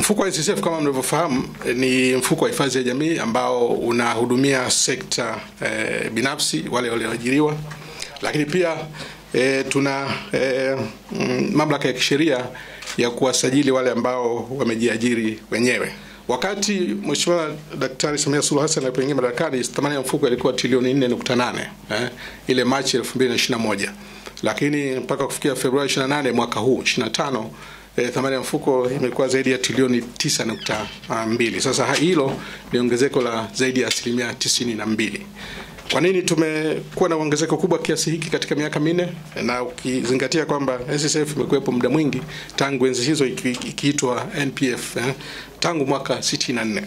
Mfuko wa NSSF kama mnavyofahamu ni mfuko wa hifadhi ya jamii ambao unahudumia sekta binafsi, wale walioajiriwa, lakini pia tuna mamlaka ya kisheria ya kuwasajili wale ambao wamejiajiri wenyewe. Wakati Mheshimiwa Daktari Samia Suluhu Hassan alipoingia madarakani, thamani ya mfuko ilikuwa trilioni 4.8 ile Machi 2021. Lakini mpaka kufikia Februari 28 mwaka huu 25, thamani ya mfuko imekuwa zaidi ya trilioni 9.2. Sasa hilo ni ongezeko la zaidi ya 92%. Kwa nini tumekuwa na ongezeko kubwa kiasi hiki katika miaka 4? Na ukizingatia kwamba NSSF imekuwepo muda mwingi tangu enzi hizo ikiitwa NPF tangu mwaka 64.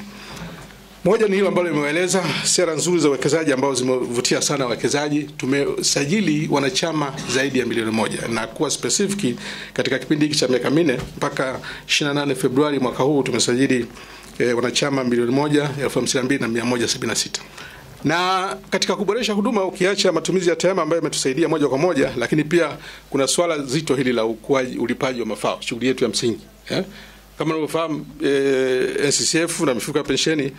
Moja ni hilo ambalo nimeeleza, sera nzuri za uwekezaji ambao zimevutia sana wawekezaji. Tumesajili wanachama zaidi ya milioni 1 na kuwa specific katika kipindi hiki cha miaka 4 mpaka 28 Februari mwaka huu tumesajili wanachama milioni 1,52,176. Na katika kuboresha huduma, ukiacha matumizi ya tehama ambayo yametusaidia moja kwa moja, lakini pia kuna swala zito hili la ulipaji wa mafao, shughuli yetu ya msingi. Kama unavyofahamu, NSSF na mifuko ya pensheni,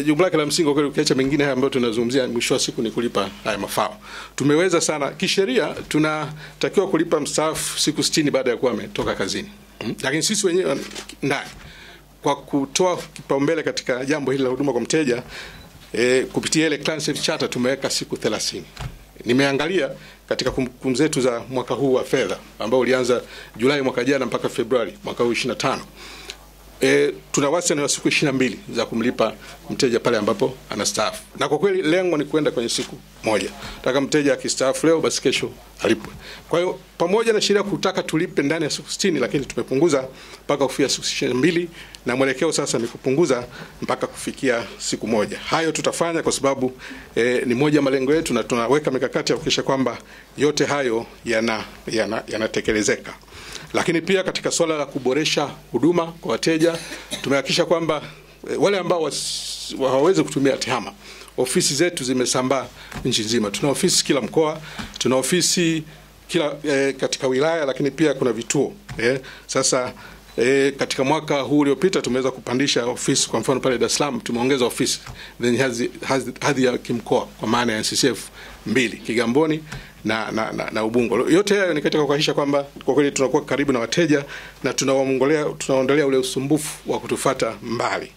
jukumu lake la msingi kwa ukiacha mengine haya ambayo tunazungumzia, mwisho wa siku ni kulipa haya mafao. Tumeweza sana kisheria, tunatakiwa kulipa mstaafu siku 60 baada ya kuwa ametoka kazini. Lakini sisi wenyewe ndani, kwa kutoa kipaumbele katika jambo hili la huduma kwa mteja, kupitia ile Client Safe Charter tumeweka siku 30. Nimeangalia katika kumbukumbu zetu za mwaka huu wa fedha ambao ulianza Julai mwaka jana mpaka Februari mwaka huu 25. Tuna wastani wa siku 22 za kumlipa mteja pale ambapo anastaafu. Na kwa kweli lengo ni kwenda kwenye siku moja. Nataka mteja akistaafu leo basi kesho alipwe. Kwa hiyo pamoja na sheria kutaka tulipe ndani ya siku 60, lakini tumepunguza mpaka kufikia siku 22 na mwelekeo sasa ni kupunguza mpaka kufikia siku moja. Hayo tutafanya kwa sababu ni moja malengo yetu na tunaweka mikakati ya kuhakikisha kwamba yote hayo yanatekelezeka. Lakini pia katika swala la kuboresha huduma kwa wateja, tumehakikisha kwamba wale ambao hawawezi kutumia tehama, ofisi zetu zimesambaa nchi nzima. Tuna ofisi kila mkoa, tuna ofisi kila katika wilaya, lakini pia kuna vituo. Sasa katika mwaka huu uliopita tumeweza kupandisha ofisi, kwa mfano pale Dar es Salaam tumeongeza ofisi zenye hadhi ya kimkoa kwa maana ya NSSF 2, Kigamboni na Ubungo. Yote hayo ni katika kuhakikisha kwamba kwa kweli tunakuwa karibu na wateja na tunawaondolea ule usumbufu wa kutufuata mbali.